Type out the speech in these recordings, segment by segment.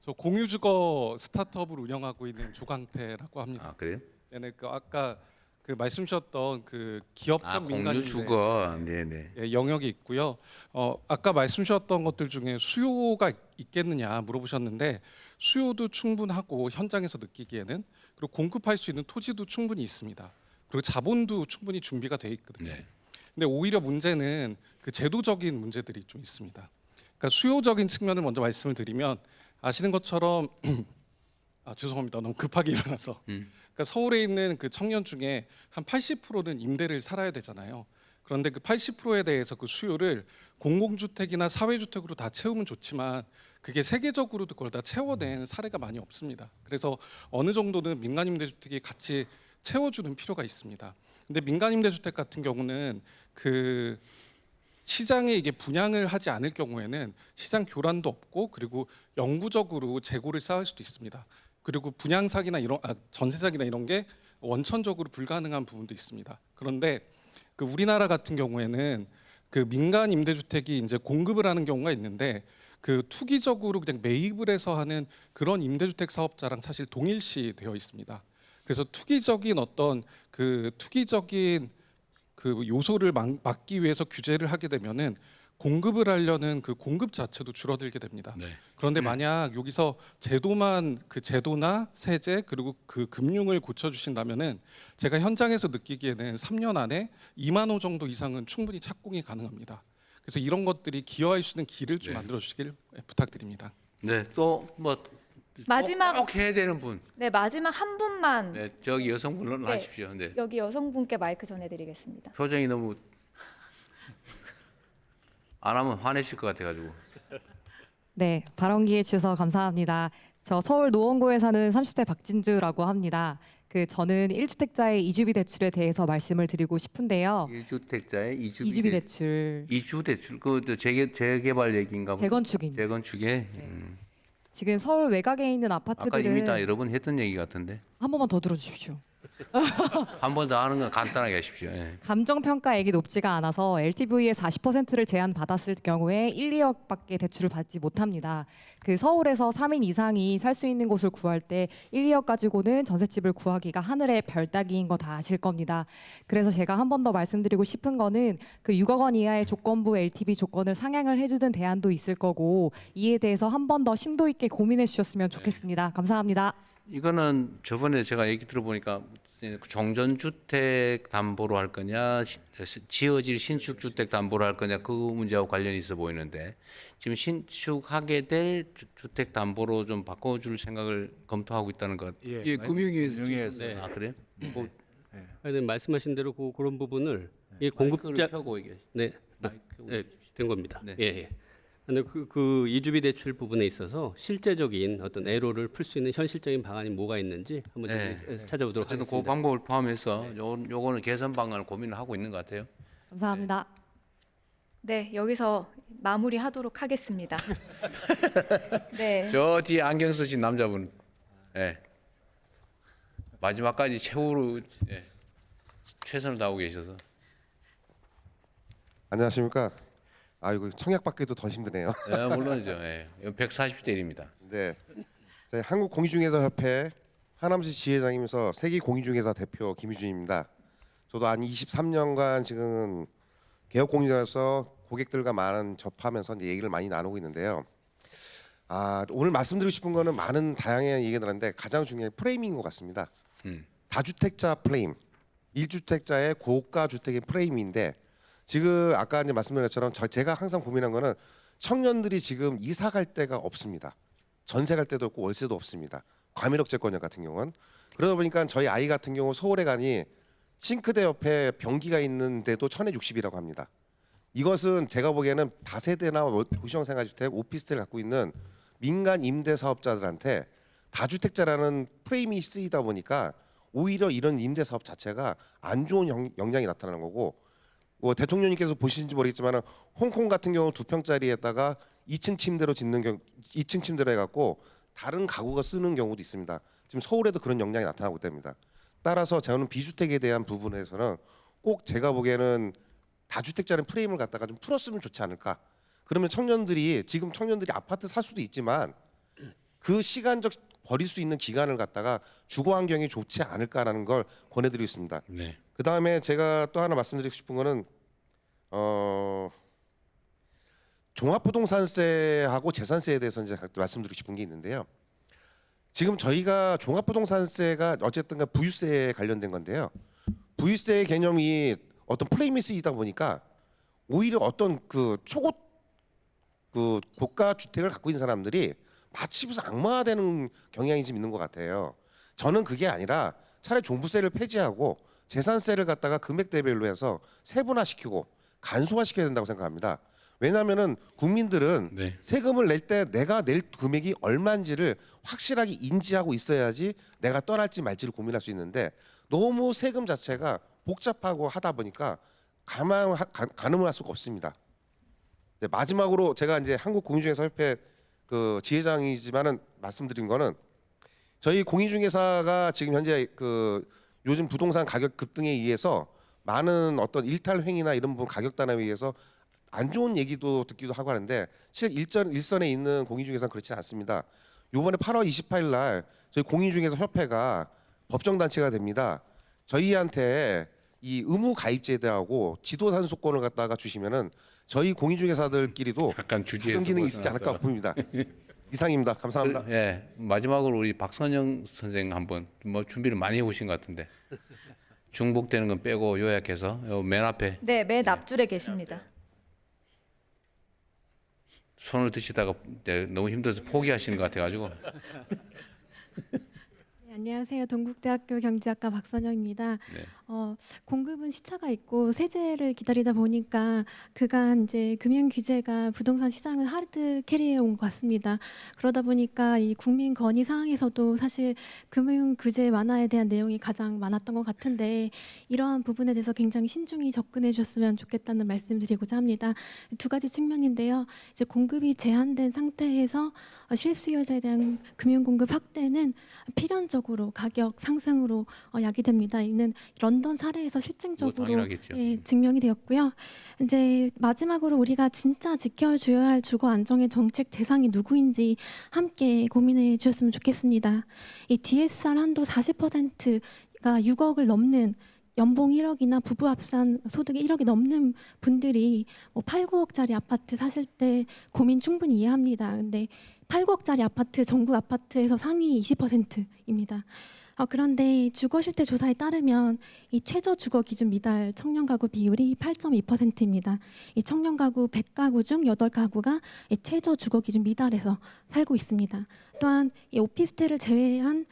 저 공유주거 스타트업을 운영하고 있는 조강태라고 합니다. 아 그래요? 네네, 그 아까 그 말씀 주셨던 그 기업형 민간임대 공유주거. 네네. 예, 영역이 있고요. 아까 말씀 주셨던 것들 중에 수요가 있겠느냐 물어보셨는데 수요도 충분하고 현장에서 느끼기에는 그리고 공급할 수 있는 토지도 충분히 있습니다. 그리고 자본도 충분히 준비가 돼 있거든요. 네. 근데 오히려 문제는 그 제도적인 문제들이 좀 있습니다. 그러니까 수요적인 측면을 먼저 말씀을 드리면 아시는 것처럼 죄송합니다. 너무 급하게 일어나서. 그러니까 서울에 있는 그 청년 중에 한 80%는 임대를 살아야 되잖아요. 그런데 그 80%에 대해서 그 수요를 공공주택이나 사회주택으로 다 채우면 좋지만 그게 세계적으로도 그걸 다 채워낸 사례가 많이 없습니다. 그래서 어느 정도는 민간임대주택이 같이 채워주는 필요가 있습니다. 근데 민간임대주택 같은 경우는 그 시장에 이게 분양을 하지 않을 경우에는 시장 교란도 없고 그리고 영구적으로 재고를 쌓을 수도 있습니다. 그리고 분양 사기나 전세 사기나 이런 게 원천적으로 불가능한 부분도 있습니다. 그런데 그 우리나라 같은 경우에는 그 민간 임대주택이 이제 공급을 하는 경우가 있는데 그 투기적으로 그냥 매입을 해서 하는 그런 임대주택 사업자랑 사실 동일시 되어 있습니다. 그래서 투기적인 그 요소를 막기 위해서 규제를 하게 되면은 공급을 하려는 그 공급 자체도 줄어들게 됩니다. 네. 그런데 만약 여기서 그 제도나 세제 그리고 그 금융을 고쳐주신다면은 제가 현장에서 느끼기에는 3년 안에 2만 호 정도 이상은 충분히 착공이 가능합니다. 그래서 이런 것들이 기여할 수 있는 길을 좀 네. 만들어 주시길 부탁드립니다. 네. 또 뭐 마지막 꼭 해야 되는 분. 네, 마지막 한 분만 네. 저기 여성분은 네. 하십시오. 네. 여기 여성분께 마이크 전해드리겠습니다. 표정이 너무 안 하면 화내실 것 같아가지고. 네, 발언 기회 주셔서 감사합니다. 저 서울 노원구에 사는 30대 박진주라고 합니다. 저는 1주택자의 이주비 대출에 대해서 말씀을 드리고 싶은데요. 1주택자의 이주비 대출, 이주 대출 그 재개발 얘기인가 보죠? 재건축입니다. 재건축에. 지금 서울 외곽에 있는 아까 아파트들은 이미 다 여러 번 했던 얘기 같은데 한 번만 더 들어주십시오. 한 번 더 하는 건 간단하게 하십시오. 예. 감정평가액이 높지가 않아서 LTV의 40%를 제한받았을 경우에 1, 2억밖에 대출을 받지 못합니다. 서울에서 3인 이상이 살 수 있는 곳을 구할 때 1, 2억 가지고는 전셋집을 구하기가 하늘의 별 따기인 거 다 아실 겁니다. 그래서 제가 한 번 더 말씀드리고 싶은 거는 6억 원 이하의 조건부 LTV 조건을 상향을 해주는 대안도 있을 거고 이에 대해서 한 번 더 심도 있게 고민해 주셨으면 좋겠습니다. 감사합니다. 이거는 저번에 제가 얘기 들어보니까 종전주택 담보로 할 거냐, 지어질 신축주택 담보로 할 거냐 그 문제하고 관련이 있어 보이는데 지금 신축하게 될 주택 담보로 좀 바꿔줄 생각을 검토하고 있다는 것. 예, 금융위에서 네. 아 그래요? 뭐 하여튼 말씀하신 대로 그런 부분을 이 마이크를 공급자 펴고 얘기해. 네, 마이크 켜고 네, 된 겁니다. 네. 예, 예. 근데 그 이주비 대출 부분에 있어서 실제적인 어떤 애로를 풀 수 있는 현실적인 방안이 뭐가 있는지 한번 네. 찾아보도록 어쨌든 그 하겠습니다. 방법을 포함해서 요거는 개선 방안을 고민을 하고 있는 것 같아요. 감사합니다. 네, 여기서 마무리하도록 하겠습니다. 네, 저 뒤에 안경 쓰신 남자분, 예. 마지막까지 최선을 다하고 계셔서. 안녕하십니까. 이거 청약 받기도 더 힘드네요. 예, 물론이죠. 예. 140대 1입니다. 네, 저희 한국공인중개사협회 하남시 지회장이면서 세계공인중개사 대표 김유준입니다. 저도 한 23년간 지금 개업공인자로서 고객들과 많은 접하면서 이제 얘기를 많이 나누고 있는데요. 오늘 말씀드리고 싶은 거는 많은 다양한 얘기가 나는데 가장 중요한 프레임인 것 같습니다. 다주택자 프레임, 1주택자의 고가 주택의 프레임인데 지금 아까 이제 말씀드린 것처럼 제가 항상 고민한 거는 청년들이 지금 이사 갈 데가 없습니다. 전세 갈 데도 없고 월세도 없습니다. 과밀억제권 같은 경우는 그러다 보니까 저희 아이 같은 경우 서울에 가니 싱크대 옆에 변기가 있는데도 1,060이라고 합니다. 이것은 제가 보기에는 다세대나 도시형 생활주택, 오피스텔을 갖고 있는 민간 임대 사업자들한테 다주택자라는 프레임이 쓰이다 보니까 오히려 이런 임대 사업 자체가 안 좋은 영향이 나타나는 거고 대통령님께서 보시는지 모르겠지만 홍콩 같은 경우 2평짜리에다가 2층 침대로 2층 침대로 해갖고 다른 가구가 쓰는 경우도 있습니다. 지금 서울에도 그런 영향이 나타나고 있답니다. 따라서 저는 비주택에 대한 부분에서는 꼭 제가 보기에는 다주택자는 프레임을 갖다가 좀 풀었으면 좋지 않을까. 그러면 지금 청년들이 아파트 살 수도 있지만 그 시간적 버릴 수 있는 기간을 갖다가 주거 환경이 좋지 않을까라는 걸 권해드리고 있습니다. 네. 그 다음에 제가 또 하나 말씀드리고 싶은 거는 종합부동산세하고 재산세에 대해서 이제 말씀드리고 싶은 게 있는데요. 지금 저희가 종합부동산세가 어쨌든가 부유세에 관련된 건데요. 부유세의 개념이 어떤 프레임이 쓰이다 보니까 오히려 어떤 그 고가 주택을 갖고 있는 사람들이 마치 무슨 악마화되는 경향이 좀 있는 것 같아요. 저는 그게 아니라 차라리 종부세를 폐지하고 재산세를 갖다가 금액대별로 해서 세분화시키고 간소화시켜야 된다고 생각합니다. 왜냐하면은 국민들은 네. 세금을 낼 때 내가 낼 금액이 얼마인지를 확실하게 인지하고 있어야지 내가 떠날지 말지를 고민할 수 있는데 너무 세금 자체가 복잡하고 하다 보니까 가늠을 할 수가 없습니다. 네, 마지막으로 제가 이제 한국공인중개사협회 그 지회장이지만은 말씀드린 거는 저희 공인중개사가 지금 현재 그 요즘 부동산 가격 급등에 의해서 많은 어떤 일탈 행위나 이런 부분 가격 단합에 의해서 안 좋은 얘기도 듣기도 하고 하는데 실 일선에 있는 공인중개사는 그렇지 않습니다. 이번에 8월 28일 날 저희 공인중개사 협회가 법정단체가 됩니다. 저희한테 이 의무 가입제도하고 지도단속권을 갖다가 주시면은 저희 공인중개사들끼리도 약간 주제에서 사전 기능이 있지 않을까 벗어나서. 봅니다. 이상입니다. 감사합니다. 예, 마지막으로 우리 박선영 선생 한번 뭐 준비를 많이 해오신 것 같은데 중복되는 건 빼고 요약해서 맨 앞에 네, 맨 앞줄에 계십니다. 손을 드시다가 너무 힘들어서 포기하시는 것 같아가지고 네, 안녕하세요. 동국대학교 경제학과 박선영입니다. 네. 공급은 시차가 있고 세제를 기다리다 보니까 그간 이제 금융 규제가 부동산 시장을 하드 캐리해 온 것 같습니다. 그러다 보니까 이 국민 건의 사항에서도 사실 금융 규제 완화에 대한 내용이 가장 많았던 것 같은데 이러한 부분에 대해서 굉장히 신중히 접근해 주셨으면 좋겠다는 말씀드리고자 합니다. 두 가지 측면인데요. 이제 공급이 제한된 상태에서 실수요자에 대한 금융 공급 확대는 필연적으로 가격 상승으로 야기됩니다. 이는 런던 사례에서 실증적으로 당연하겠죠. 증명이 되었고요. 이제 마지막으로 우리가 진짜 지켜줘야 할 주거 안정의 정책 대상이 누구인지 함께 고민해 주셨으면 좋겠습니다. 이 DSR 한도 40%가 6억을 넘는 연봉 1억이나 부부 합산 소득이 1억이 넘는 분들이 8, 9억짜리 아파트 사실 때 고민 충분히 이해합니다. 근데 8, 9억짜리 아파트 전국 아파트에서 상위 20%입니다. 그런데 주거실태 조사에 따르면 이 최저 주거 기준 미달 청년 가구 비율이 8.2%입니다. 이 청년 가구 100가구 중 8가구가 이 최저 주거 기준 미달에서 살고 있습니다. 또한 이 오피스텔을 제외한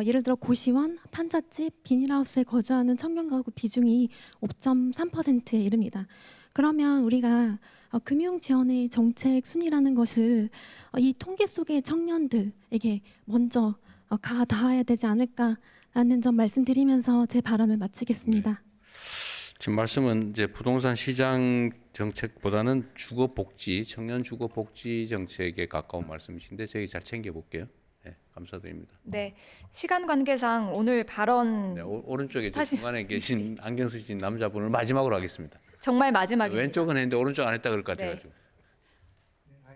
예를 들어 고시원, 판잣집, 비닐하우스에 거주하는 청년 가구 비중이 5.3%에 이릅니다. 그러면 우리가 금융 지원의 정책 순위라는 것을 이 통계 속의 청년들에게 먼저 가 닿아야 되지 않을까라는 점 말씀드리면서 제 발언을 마치겠습니다. 지금 말씀은 이제 부동산 시장 정책보다는 주거 복지, 청년 주거 복지 정책에 가까운 말씀이신데 저희 잘 챙겨 볼게요. 네, 감사드립니다. 네, 시간 관계상 오늘 발언 네, 오른쪽에 저 다시- 중간에 계신 안경 쓰신 남자분을 마지막으로 하겠습니다. 정말 마지막입니다. 왼쪽은 했는데 오른쪽 안 했다 그럴 것 네. 같아가지고.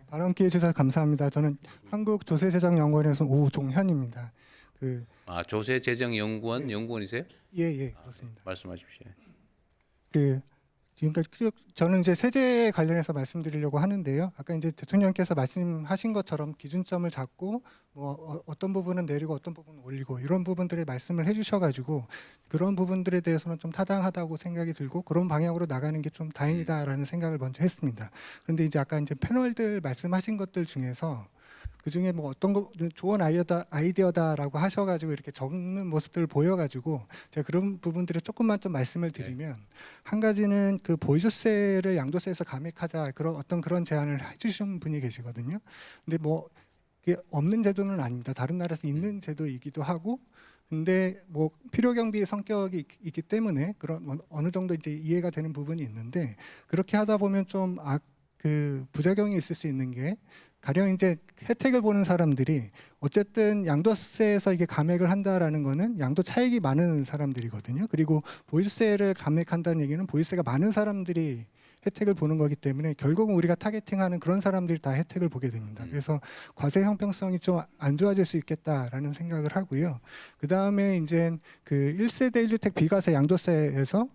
발언 기회 주셔서 감사합니다. 저는 한국조세재정연구원에서 오종현입니다. 조세재정연구원 연구원이세요? 예, 그렇습니다. 말씀하십시오. 지금까지 저는 이제 세제 관련해서 말씀드리려고 하는데요. 아까 이제 대통령께서 말씀하신 것처럼 기준점을 잡고 어떤 부분은 내리고 어떤 부분은 올리고 이런 부분들의 말씀을 해주셔가지고 그런 부분들에 대해서는 좀 타당하다고 생각이 들고 그런 방향으로 나가는 게 좀 다행이다라는 생각을 먼저 했습니다. 그런데 이제 아까 이제 패널들 말씀하신 것들 중에서 그 중에 어떤 거 좋은 아이디어다라고 하셔가지고 이렇게 적는 모습들을 보여가지고 제가 그런 부분들에 조금만 좀 말씀을 드리면 한 가지는 그 보유세를 양도세에서 감액하자 그런 제안을 해주신 분이 계시거든요. 근데 그게 없는 제도는 아닙니다. 다른 나라에서 있는 제도이기도 하고. 근데 필요 경비의 성격이 있기 때문에 그런 어느 정도 이제 이해가 되는 부분이 있는데 그렇게 하다 보면 좀 부작용이 있을 수 있는 게 가령 이제 혜택을 보는 사람들이 어쨌든 양도세에서 이게 감액을 한다라는 거는 양도 차익이 많은 사람들이거든요. 그리고 보유세를 감액한다는 얘기는 보유세가 많은 사람들이 혜택을 보는 거기 때문에 결국은 우리가 타겟팅하는 그런 사람들이 다 혜택을 보게 됩니다. 그래서 과세 형평성이 좀 안 좋아질 수 있겠다라는 생각을 하고요. 그 다음에 이제 그 1세대 1주택 비과세 양도세에서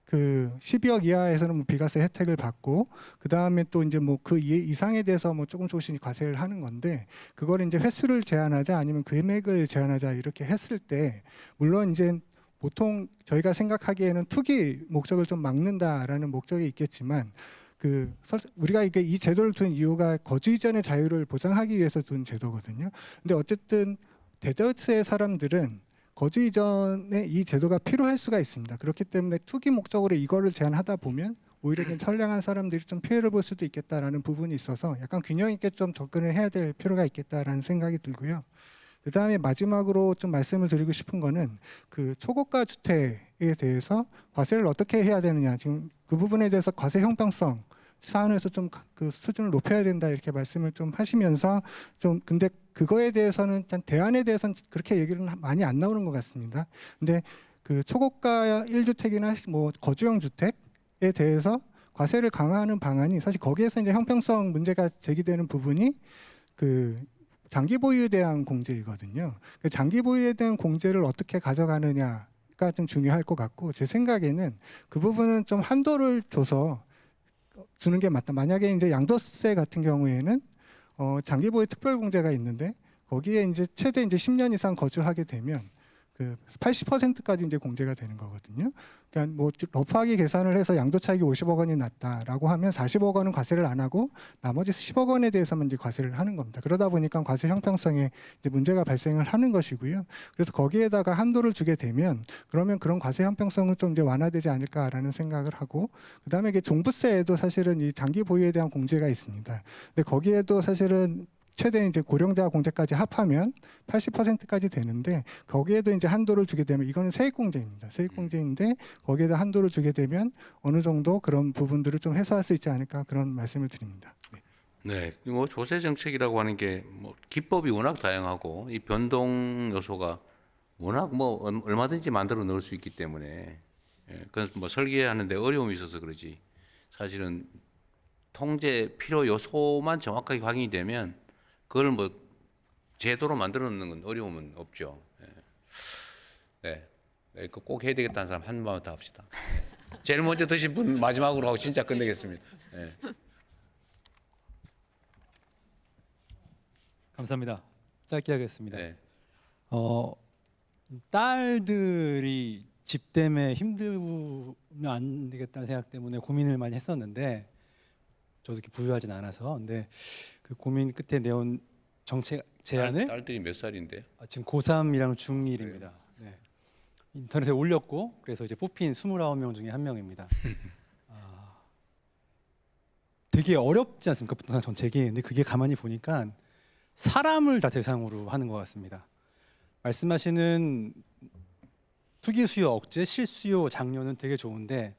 그 12억 이하에서는 뭐 비과세 혜택을 받고 그 다음에 또 이제 뭐 그 이상에 대해서 뭐 조금씩 과세를 하는 건데 그걸 이제 횟수를 제한하자 아니면 금액을 제한하자 이렇게 했을 때 물론 이제 보통 저희가 생각하기에는 투기 목적을 좀 막는다라는 목적이 있겠지만 우리가 이게 이 제도를 둔 이유가 거주 이전의 자유를 보장하기 위해서 둔 제도거든요. 근데 어쨌든 대다수의 사람들은 거주 이전에 이 제도가 필요할 수가 있습니다. 그렇기 때문에 투기 목적으로 이거를 제한하다 보면 오히려 선량한 사람들이 좀 피해를 볼 수도 있겠다라는 부분이 있어서 약간 균형 있게 좀 접근을 해야 될 필요가 있겠다라는 생각이 들고요. 그다음에 마지막으로 좀 말씀을 드리고 싶은 거는 그 초고가 주택에 대해서 과세를 어떻게 해야 되느냐 지금 그 부분에 대해서 과세 형평성 차원에서 좀 그 수준을 높여야 된다 이렇게 말씀을 좀 하시면서 좀 근데 그거에 대해서는 일단 대안에 대해서는 그렇게 얘기는 많이 안 나오는 것 같습니다. 근데 그 초고가 1주택이나 뭐 거주형 주택에 대해서 과세를 강화하는 방안이 사실 거기에서 이제 형평성 문제가 제기되는 부분이 그 장기 보유에 대한 공제이거든요. 그 장기 보유에 대한 공제를 어떻게 가져가느냐가 좀 중요할 것 같고 제 생각에는 그 부분은 좀 한도를 줘서 주는 게 맞다. 만약에 이제 양도세 같은 경우에는 장기 보유 특별 공제가 있는데 거기에 이제 최대 이제 10년 이상 거주하게 되면 그 80%까지 이제 공제가 되는 거거든요. 그러니까 뭐 러프하게 계산을 해서 양도 차익이 50억 원이 났다라고 하면 40억 원은 과세를 안 하고 나머지 10억 원에 대해서만 이제 과세를 하는 겁니다. 그러다 보니까 과세 형평성에 이제 문제가 발생을 하는 것이고요. 그래서 거기에다가 한도를 주게 되면 그러면 그런 과세 형평성은 좀 이제 완화되지 않을까라는 생각을 하고 그다음에 이게 종부세에도 사실은 이 장기 보유에 대한 공제가 있습니다. 근데 거기에도 사실은 최대 이제 고령자 공제까지 합하면 80%까지 되는데 거기에도 이제 한도를 주게 되면 이거는 세액공제입니다. 세액공제인데 거기에다 한도를 주게 되면 어느 정도 그런 부분들을 좀 해소할 수 있지 않을까 그런 말씀을 드립니다. 네. 네, 뭐 조세 정책이라고 하는 게 뭐 기법이 워낙 다양하고 이 변동 요소가 워낙 뭐 얼마든지 만들어 넣을 수 있기 때문에 그래서 뭐 설계하는데 어려움이 있어서 그러지 사실은 통제 필요 요소만 정확하게 확인이 되면 그걸 뭐 제도로 만들어 놓는 건 어려움은 없죠. 네, 그거 꼭 해야 되겠다는 사람 한 번만 더 합시다. 제일 먼저 드신 분 마지막으로 하고 진짜 끝내겠습니다. 네. 감사합니다. 짧게 하겠습니다. 네. 딸들이 집 때문에 힘들면 안 되겠다는 생각 때문에 고민을 많이 했었는데 저도 이렇게 부유하진 않아서 근데 그 고민 끝에 내온 정책 제안을 딸들이 몇 살인데요? 지금 고3이랑 중1입니다. 네. 인터넷에 올렸고 그래서 이제 뽑힌 29명 중에 한 명입니다. 되게 어렵지 않습니까? 부동산 정책이. 근데 그게 가만히 보니까 사람을 다 대상으로 하는 것 같습니다. 말씀하시는 투기 수요 억제, 실수요 장려는 되게 좋은데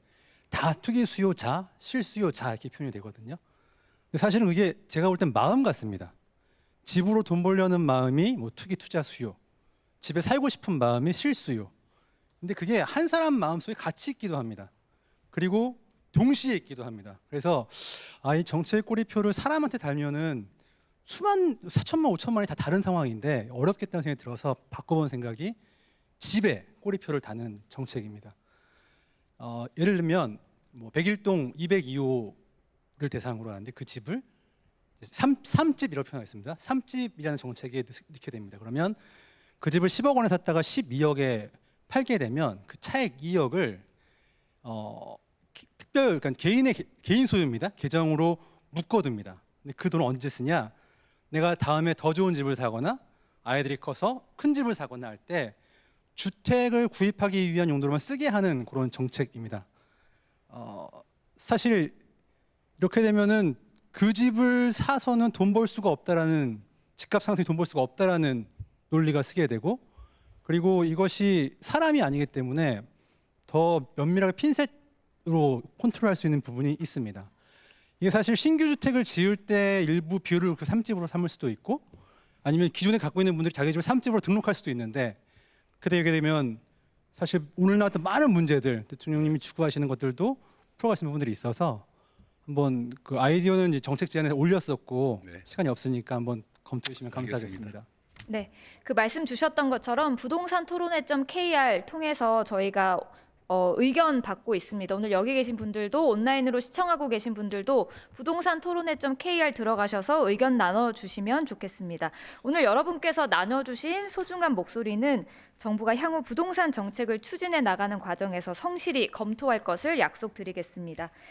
다 투기 수요자, 실수요자 이렇게 표현이 되거든요. 근데 사실은 그게 제가 볼 땐 마음 같습니다. 집으로 돈 벌려는 마음이 뭐 투기 투자 수요, 집에 살고 싶은 마음이 실수요. 근데 그게 한 사람 마음속에 같이 있기도 합니다. 그리고 동시에 있기도 합니다. 그래서 이 정책 꼬리표를 사람한테 달면은 수만, 4천만, 5천만이 다 다른 상황인데 어렵겠다는 생각이 들어서 바꿔본 생각이 집에 꼬리표를 다는 정책입니다. 예를 들면 뭐 101동 202호를 대상으로 하는데 그 집을 3집이라고 표현하겠습니다. 3집이라는 정책에 넣게 됩니다. 그러면 그 집을 10억 원에 샀다가 12억에 팔게 되면 그 차액 2억을 특별 그러니까 개인 소유입니다. 계정으로 묶어둡니다. 근데 그 돈을 언제 쓰냐? 내가 다음에 더 좋은 집을 사거나 아이들이 커서 큰 집을 사거나 할 때 주택을 구입하기 위한 용도로만 쓰게 하는 그런 정책입니다. 사실 이렇게 되면은 그 집을 사서는 돈 벌 수가 없다라는 집값 상승이 돈 벌 수가 없다라는 논리가 쓰게 되고 그리고 이것이 사람이 아니기 때문에 더 면밀하게 핀셋으로 컨트롤할 수 있는 부분이 있습니다. 이게 사실 신규 주택을 지을 때 일부 비율을 그 3집으로 삼을 수도 있고 아니면 기존에 갖고 있는 분들이 자기 집을 3집으로 등록할 수도 있는데 그렇게 되면 사실 오늘 나왔던 많은 문제들 대통령님이 추구하시는 것들도 풀어갈 수 있는 부분들이 있어서 한번 그 아이디어는 이제 정책 제안에 올렸었고 네. 시간이 없으니까 한번 검토해 주시면 알겠습니다. 감사하겠습니다. 네, 그 말씀 주셨던 것처럼 부동산 토론회.kr 통해서 저희가 의견 받고 있습니다. 오늘 여기 계신 분들도 온라인으로 시청하고 계신 분들도 부동산 토론회.kr 들어가셔서 의견 나눠주시면 좋겠습니다. 오늘 여러분께서 나눠주신 소중한 목소리는 정부가 향후 부동산 정책을 추진해 나가는 과정에서 성실히 검토할 것을 약속드리겠습니다.